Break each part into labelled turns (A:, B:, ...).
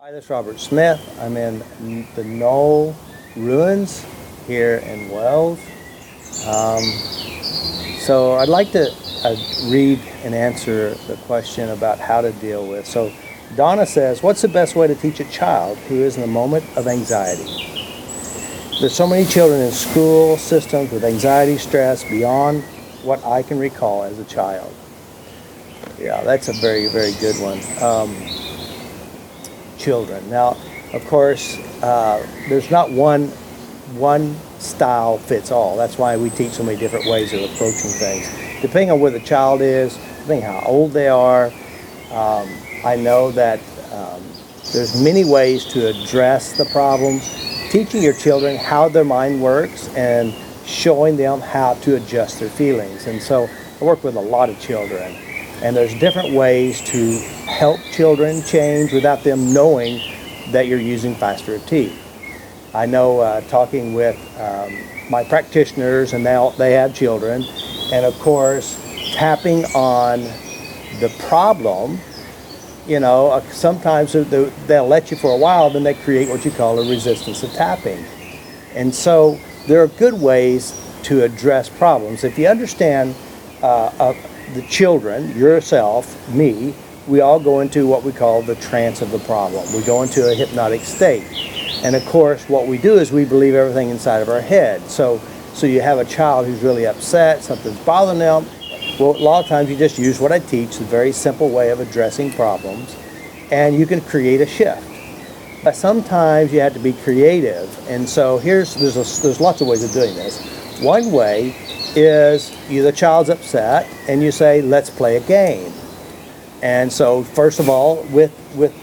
A: Hi, this is Robert Smith. I'm in the Knoll Ruins here in Wales. So I'd like to read and answer the question about how to deal with. So Donna says, what's the best way to teach a child who is in a moment of anxiety? There's so many children in school systems with anxiety, stress beyond what I can recall as a child. Yeah, that's a very, very good one. Children. Now, of course, there's not one style fits all. That's why we teach so many different ways of approaching things. Depending on where the child is, depending on how old they are, I know that there's many ways to address the problems. Teaching your children how their mind works and showing them how to adjust their feelings. And so I work with a lot of children. And there's different ways to help children change without them knowing that you're using FasterEFT. I know talking with my practitioners, and they have children, and of course tapping on the problem, sometimes they'll let you for a while, then they create what you call a resistance to tapping. And so there are good ways to address problems. If you understand the children, yourself, me, we all go into what we call the trance of the problem. We go into a hypnotic state. And of course, what we do is we believe everything inside of our head. So you have a child who's really upset, something's bothering them. Well, a lot of times you just use what I teach, the very simple way of addressing problems, and you can create a shift. But sometimes you have to be creative. And so there's lots of ways of doing this. One way is the child's upset and you say, let's play a game. And so first of all, with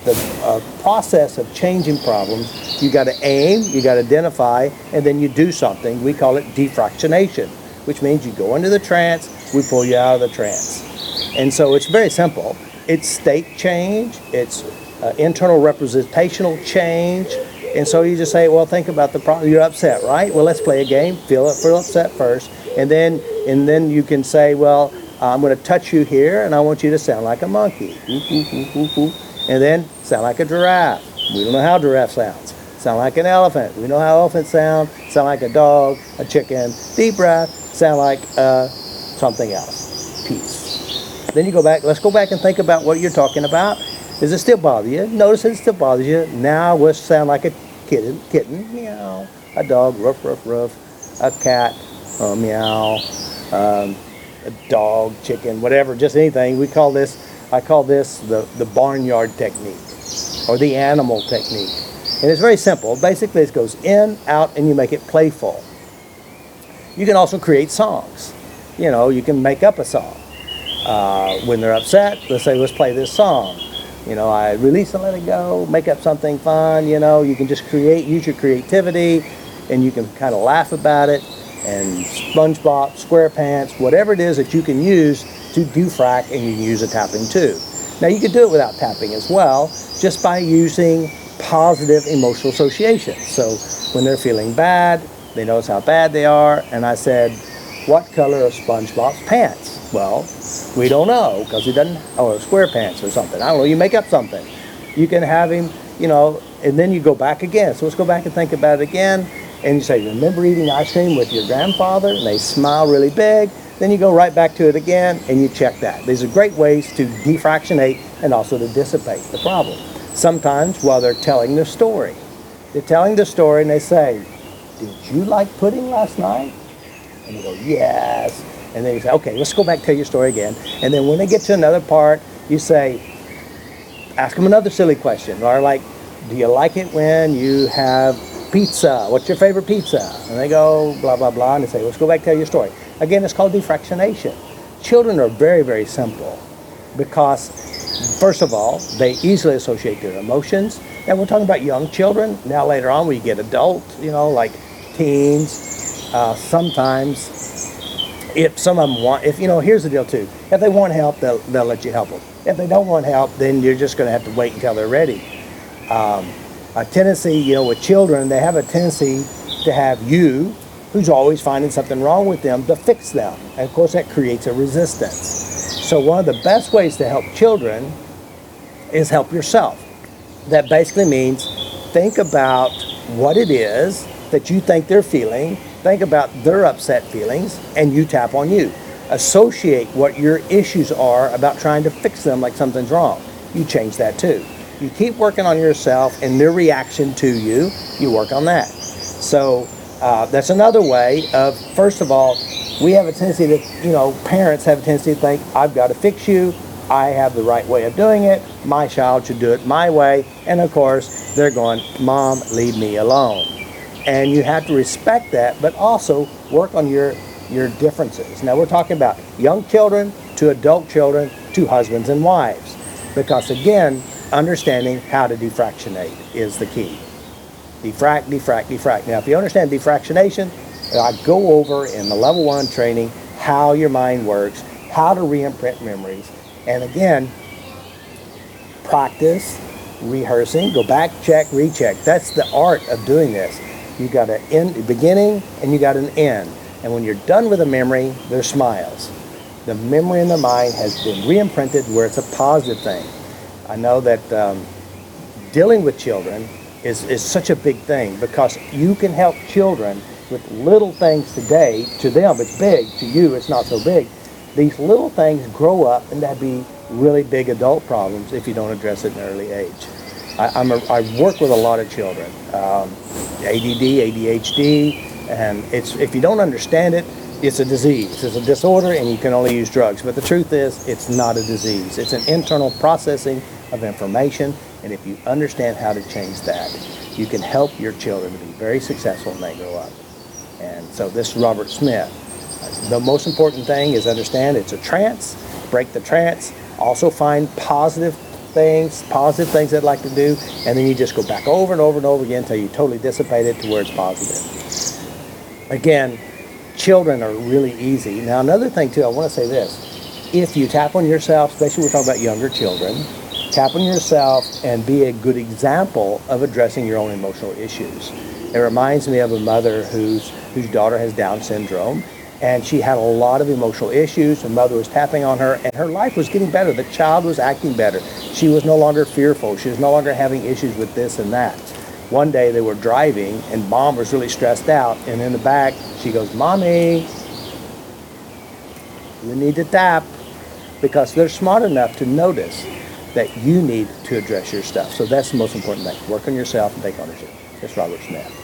A: the process of changing problems, you got to aim, you got to identify, and then you do something. We call it defractionation, which means you go into the trance, we pull you out of the trance. And so it's very simple. It's state change, it's internal representational change. And so you just say, well, think about the problem. You're upset, right? Well, let's play a game. Feel upset first. And then you can say, well, I'm going to touch you here, and I want you to sound like a monkey. And then sound like a giraffe. We don't know how giraffe sounds. Sound like an elephant. We know how elephants sound. Sound like a dog, a chicken. Deep breath. Sound like something else. Peace. Then you go back. Let's go back and think about what you're talking about. Does it still bother you? Notice it still bothers you. Now we'll sound like a kitten, meow. A dog, ruff, ruff, ruff. A cat, meow. A dog, chicken, whatever, just anything. I call this the Barnyard Technique, or the animal technique. And it's very simple. Basically, it goes in, out, and you make it playful. You can also create songs. You can make up a song. When they're upset, let's play this song. I release and let it go, make up something fun, you can just use your creativity, and you can kind of laugh about it, and SpongeBob, SquarePants, whatever it is that you can use to defrac, and you can use a tapping too. Now you can do it without tapping as well, just by using positive emotional association. So when they're feeling bad, they notice how bad they are, and I said, what color are SpongeBob's pants? Well, we don't know, because he doesn't, or SquarePants or something. I don't know, you make up something. You can have him, and then you go back again. So let's go back and think about it again. And you say, remember eating ice cream with your grandfather? And they smile really big. Then you go right back to it again, and you check that. These are great ways to defractionate and also to dissipate the problem. Sometimes while they're telling their story. They're telling the story, and they say, did you like pudding last night? And they go, yes. And then you say, okay, let's go back and tell your story again. And then when they get to another part, you say, ask them another silly question. Or like, do you like it when you have pizza? What's your favorite pizza? And they go, blah, blah, blah. And they say, let's go back and tell your story. Again, it's called defractionation. Children are very, very simple because, first of all, they easily associate their emotions. And we're talking about young children. Now later on, we get adult, like teens. Sometimes, if some of them here's the deal too. If they want help, they'll let you help them. If they don't want help, then you're just going to have to wait until they're ready. A tendency, with children, they have a tendency to have you, who's always finding something wrong with them, to fix them. And of course, that creates a resistance. So one of the best ways to help children is help yourself. that basically means think about what it is that you think they're feeling, think about their upset feelings, and you tap on you. Associate what your issues are about trying to fix them like something's wrong. You change that too. You keep working on yourself and their reaction to you, you work on that. So that's another way of, first of all, we have a tendency to, parents have a tendency to think, I've got to fix you, I have the right way of doing it, my child should do it my way, and of course, they're going, Mom, leave me alone. And you have to respect that, but also work on your differences. Now we're talking about young children to adult children to husbands and wives. Because again, understanding how to defractionate is the key. Defract, defract, defract. Now if you understand defractionation, I go over in the level 1 training how your mind works, how to re-imprint memories. And again, practice, rehearsing, go back, check, recheck. That's the art of doing this. You got an end, beginning, and you got an end. And when you're done with a memory, there's smiles. The memory in the mind has been re-imprinted where it's a positive thing. I know that dealing with children is such a big thing because you can help children with little things today. To them, it's big. To you, it's not so big. These little things grow up and that be really big adult problems if you don't address it in an early age. I work with a lot of children, ADD, ADHD, and if you don't understand it, it's a disease. It's a disorder and you can only use drugs. But the truth is, it's not a disease. It's an internal processing of information, and if you understand how to change that, you can help your children to be very successful when they grow up. And so this is Robert Smith. The most important thing is understand it's a trance, break the trance, also find positive things I'd like to do, and then you just go back over and over and over again until you totally dissipate it to where it's positive. Again, children are really easy. Now another thing too, I want to say this. If you tap on yourself, especially we're talking about younger children, tap on yourself and be a good example of addressing your own emotional issues. It reminds me of a mother whose daughter has Down syndrome, and she had a lot of emotional issues. Her mother was tapping on her, and her life was getting better. The child was acting better. She was no longer fearful. She was no longer having issues with this and that. One day they were driving, and Mom was really stressed out, and in the back, she goes, Mommy, you need to tap, because they're smart enough to notice that you need to address your stuff. So that's the most important thing. Work on yourself and take ownership. It's Robert Smith.